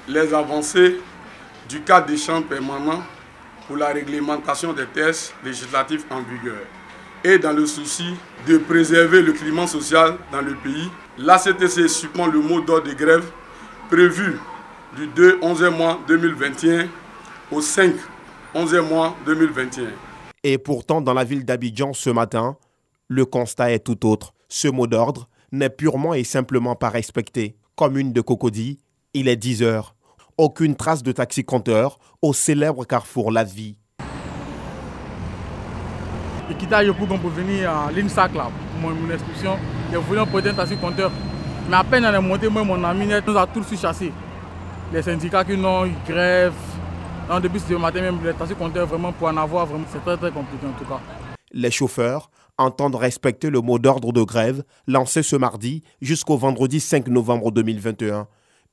les avancées du cadre d'échange permanent pour la réglementation des textes législatifs en vigueur. Et dans le souci de préserver le climat social dans le pays, l'ACTC suspend le mot d'ordre de grève prévu du 2-11 mois 2021 au 5-11 mois 2021. Et pourtant, dans la ville d'Abidjan ce matin, le constat est tout autre. Ce mot d'ordre n'est purement et simplement pas respecté. Commune de Cocody, il est 10 heures. Aucune trace de taxi-compteur au célèbre carrefour La Vie. J'ai quitté Ayopougon pour venir à l'INSAC là, pour mon inscription. J'ai voulu un taxi-compteur. Mais à peine on est monté, moi mon ami nous a tous chassés. Les syndicats qui n'ont eu grève. Depuis ce matin même, les taxi-compteurs vraiment pour en avoir, vraiment, c'est très très compliqué en tout cas. Les chauffeurs entendent respecter le mot d'ordre de grève lancé ce mardi jusqu'au vendredi 5 novembre 2021.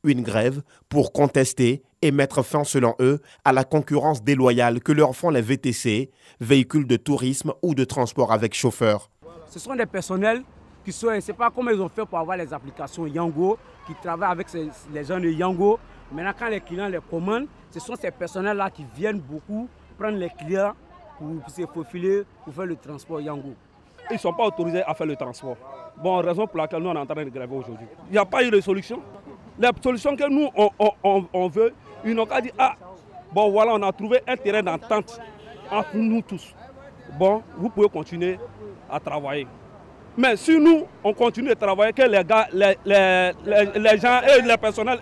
Une grève pour contester et mettre fin, selon eux, à la concurrence déloyale que leur font les VTC, véhicules de tourisme ou de transport avec chauffeur. Ce sont des personnels qui sont, je ne sais pas comment ils ont fait pour avoir les applications Yango, qui travaillent avec les gens de Yango. Maintenant, quand les clients les commandent, ce sont ces personnels-là qui viennent beaucoup prendre les clients pour se faufiler, pour faire le transport Yango. Ils ne sont pas autorisés à faire le transport. Bon, raison pour laquelle nous on est en train de gréver aujourd'hui. Il n'y a pas eu de solution. La solution que nous on veut, ils n'ont qu'à dire, ah, bon voilà, on a trouvé un terrain d'entente entre nous tous. Bon, vous pouvez continuer à travailler. Mais si nous, on continue de travailler, que les gars, les gens et les personnels,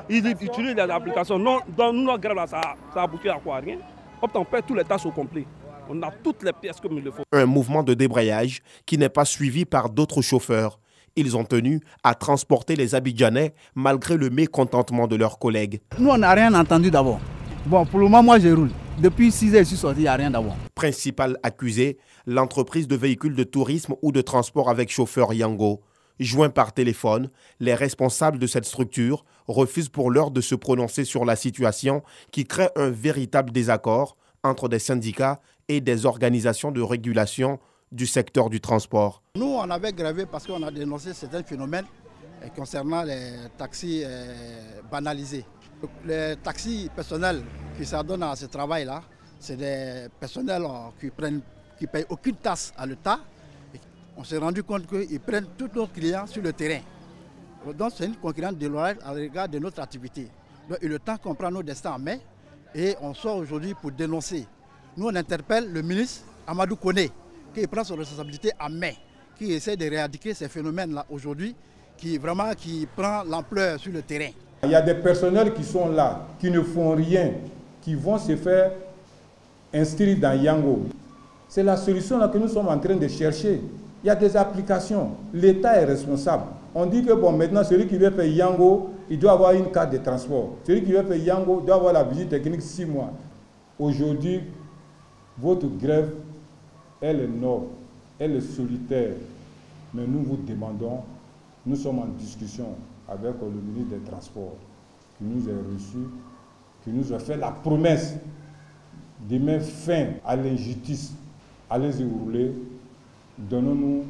ils utilisent les applications. Non, dans notre grève, là, ça aboutit à quoi? Rien. On perd tous les tâches au complet. On a toutes les pièces comme il le faut. Un mouvement de débrayage qui n'est pas suivi par d'autres chauffeurs. Ils ont tenu à transporter les Abidjanais malgré le mécontentement de leurs collègues. Nous, on n'a rien entendu d'abord. Bon, pour le moment, moi, je roule. Depuis 6 heures, je suis sorti, il n'y a rien d'abord. Principal accusé, l'entreprise de véhicules de tourisme ou de transport avec chauffeur Yango. Joints par téléphone, les responsables de cette structure refusent pour l'heure de se prononcer sur la situation qui crée un véritable désaccord entre des syndicats et des organisations de régulation du secteur du transport. Nous, on avait grévé parce qu'on a dénoncé certains phénomènes concernant les taxis banalisés. Les taxis personnels qui s'adonnent à ce travail-là, c'est des personnels qui ne payent aucune taxe à l'État. On s'est rendu compte qu'ils prennent tous nos clients sur le terrain. Donc c'est une concurrence déloyale à l'égard de notre activité. Donc il est temps qu'on prenne nos destins en main et on sort aujourd'hui pour dénoncer. Nous on interpelle le ministre Amadou Koné qui prend ses responsabilités en main, qui essaie de éradiquer ces phénomènes-là aujourd'hui, qui prend l'ampleur sur le terrain. Il y a des personnels qui sont là, qui ne font rien, qui vont se faire inscrire dans Yango. C'est la solution là que nous sommes en train de chercher. Il y a des applications, l'État est responsable. On dit que bon, maintenant, celui qui veut faire Yango, il doit avoir une carte de transport. Celui qui veut faire Yango doit avoir la visite technique 6 mois. Aujourd'hui, votre grève, elle est noble, elle est solitaire. Mais nous vous demandons, nous sommes en discussion avec le ministre des Transports, qui nous a reçus, qui nous a fait la promesse de mettre fin à l'injustice. Allez-y rouler, donnons-nous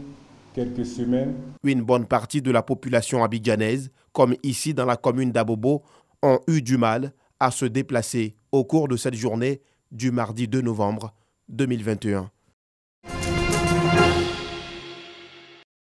quelques semaines. Une bonne partie de la population abidjanaise, comme ici dans la commune d'Abobo, ont eu du mal à se déplacer au cours de cette journée du mardi 2 novembre 2021.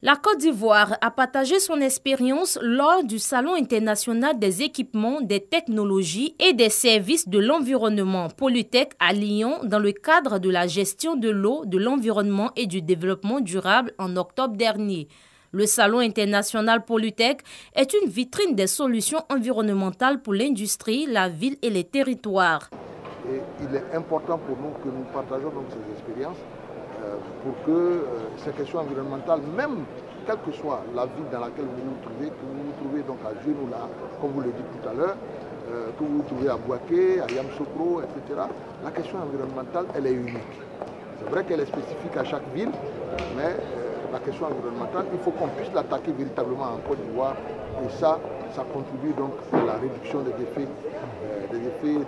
La Côte d'Ivoire a partagé son expérience lors du Salon international des équipements, des technologies et des services de l'environnement Polytech à Lyon dans le cadre de la gestion de l'eau, de l'environnement et du développement durable en octobre dernier. Le Salon international Polytech est une vitrine des solutions environnementales pour l'industrie, la ville et les territoires. Et il est important pour nous que nous partageons donc ces expériences pour que ces questions environnementales, même quelle que soit la ville dans laquelle vous vous trouvez, que vous vous trouvez donc à Genoula, comme vous le dites tout à l'heure, que vous vous trouvez à Bouaké, à Yamsokro, etc. La question environnementale, elle est unique. C'est vrai qu'elle est spécifique à chaque ville, mais la question environnementale, il faut qu'on puisse l'attaquer véritablement en Côte d'Ivoire. Et ça contribue donc à la réduction des effets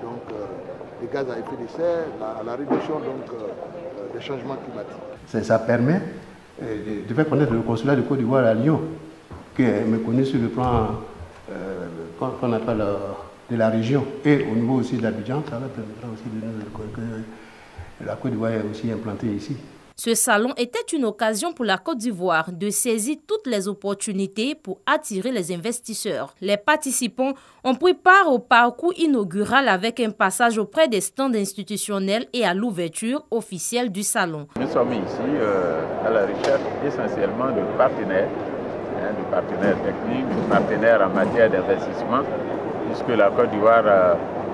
donc, des gaz à effet de serre, à la réduction donc, des changements climatiques. Ça permet de faire connaître le consulat de Côte d'Ivoire à Lyon, qui est méconnu sur le plan qu'on appelle la région et au niveau aussi d'Abidjan, ça va permettre aussi de nous que la Côte d'Ivoire est aussi implantée ici. Ce salon était une occasion pour la Côte d'Ivoire de saisir toutes les opportunités pour attirer les investisseurs. Les participants ont pris part au parcours inaugural avec un passage auprès des stands institutionnels et à l'ouverture officielle du salon. Nous sommes ici à la recherche essentiellement de partenaires techniques, de partenaires en matière d'investissement, puisque la Côte d'Ivoire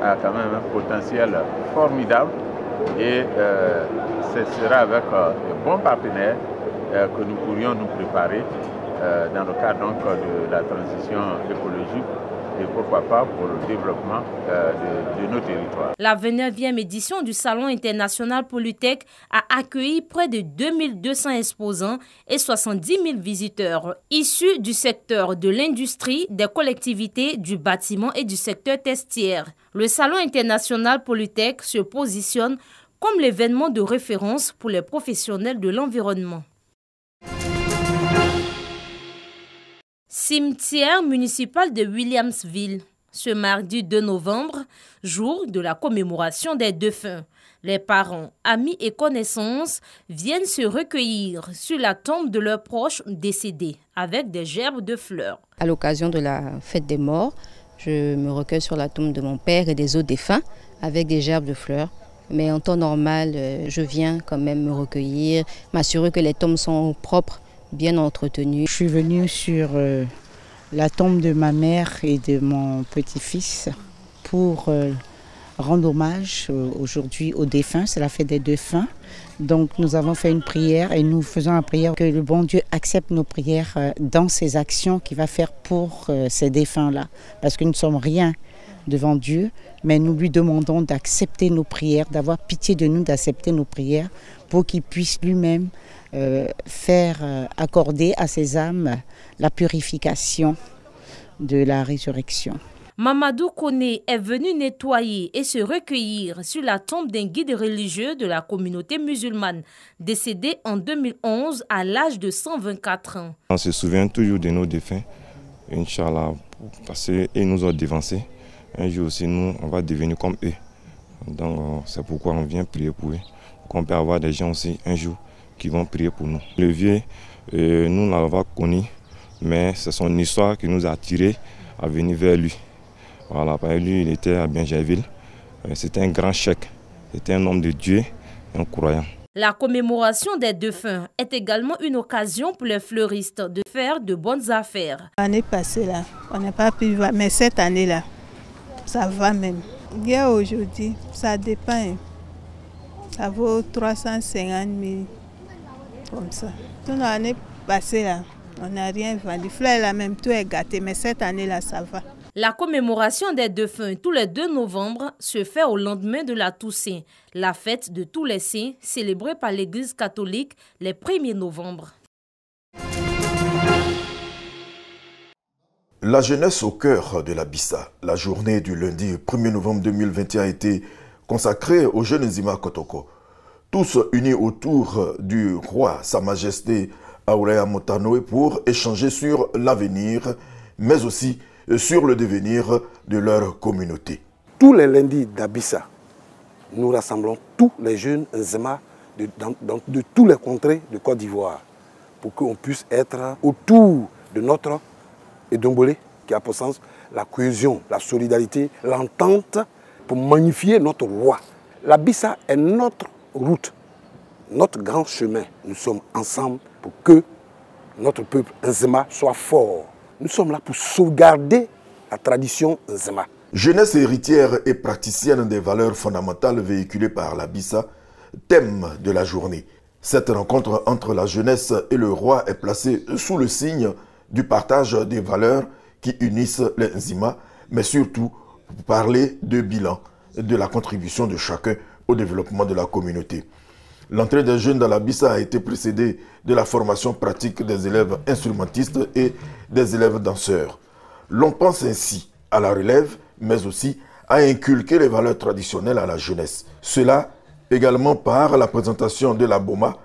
a quand même un potentiel formidable. Et ce sera avec de bons partenaires que nous pourrions nous préparer dans le cadre donc, de la transition écologique et pourquoi pas pour le développement de nos territoires. La 29e édition du Salon international Polytech a accueilli près de 2200 exposants et 70 000 visiteurs issus du secteur de l'industrie, des collectivités, du bâtiment et du secteur tertiaire. Le Salon international Polytech se positionne comme l'événement de référence pour les professionnels de l'environnement. Cimetière municipal de Williamsville. Ce mardi 2 novembre, jour de la commémoration des défunts. Les parents, amis et connaissances viennent se recueillir sur la tombe de leurs proches décédés avec des gerbes de fleurs. À l'occasion de la fête des morts, je me recueille sur la tombe de mon père et des autres défunts avec des gerbes de fleurs. Mais en temps normal, je viens quand même me recueillir, m'assurer que les tombes sont propres, bien entretenues. Je suis venue sur la tombe de ma mère et de mon petit-fils pour rendre hommage aujourd'hui aux défunts. C'est la fête des défunts. Donc nous avons fait une prière et nous faisons la prière que le bon Dieu accepte nos prières dans ses actions qu'il va faire pour ces défunts-là. Parce que nous ne sommes rien devant Dieu, mais nous lui demandons d'accepter nos prières, d'avoir pitié de nous, d'accepter nos prières pour qu'il puisse lui-même faire accorder à ses âmes la purification de la résurrection. Mamadou Koné est venu nettoyer et se recueillir sur la tombe d'un guide religieux de la communauté musulmane, décédé en 2011 à l'âge de 124 ans. On se souvient toujours de nos défunts, Inch'Allah, parce qu'ils nous ont dévancés. Un jour aussi, nous, on va devenir comme eux. Donc, c'est pourquoi on vient prier pour eux. On peut avoir des gens aussi, un jour, qui vont prier pour nous. Le vieux, nous l'avons connu, mais c'est son histoire qui nous a attirés à venir vers lui. Voilà, parce que lui, il était à Biengerville. C'était un grand cheikh. C'était un homme de Dieu, un croyant. La commémoration des défunts est également une occasion pour les fleuristes de faire de bonnes affaires. L'année passée, là, on n'a pas pu voir, mais cette année-là, ça va même. Hier aujourd'hui, ça dépend. Ça vaut 350 000, comme ça. Toute l'année passée, là, on n'a rien vendu. Fleur, là, même, tout est gâté, mais cette année-là, ça va. La commémoration des défunts tous les 2 novembre se fait au lendemain de la Toussaint, la fête de tous les saints célébrée par l'Église catholique les 1er novembre. La jeunesse au cœur de la Bissa. La journée du lundi 1er novembre 2021 a été consacrée aux jeunes Nzima Kotoko. Tous unis autour du roi, Sa Majesté Aourea Motanoé, pour échanger sur l'avenir, mais aussi sur le devenir de leur communauté. Tous les lundis d'Abissa, nous rassemblons tous les jeunes Nzima de tous les contrées de Côte d'Ivoire pour qu'on puisse être autour de notre Edombolé, qui a pour sens la cohésion, la solidarité, l'entente pour magnifier notre roi. L'Abissa est notre route, notre grand chemin. Nous sommes ensemble pour que notre peuple Nzima soit fort. Nous sommes là pour sauvegarder la tradition Nzima. Jeunesse héritière et praticienne des valeurs fondamentales véhiculées par l'Abissa, thème de la journée. Cette rencontre entre la jeunesse et le roi est placée sous le signe du partage des valeurs qui unissent les Nzima, mais surtout pour parler de bilan, de la contribution de chacun au développement de la communauté. L'entrée des jeunes dans l'Abissa a été précédée de la formation pratique des élèves instrumentistes et des élèves danseurs. L'on pense ainsi à la relève, mais aussi à inculquer les valeurs traditionnelles à la jeunesse. Cela également par la présentation de la Boma,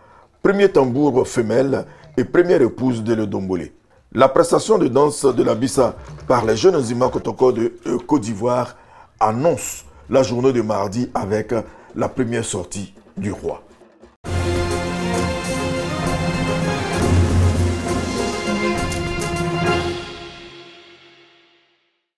premier tambour femelle et première épouse de l'Edombolé. La prestation de danse de la Bissa par les jeunes Nzima Kotoko de Côte d'Ivoire annonce la journée de mardi avec la première sortie du roi.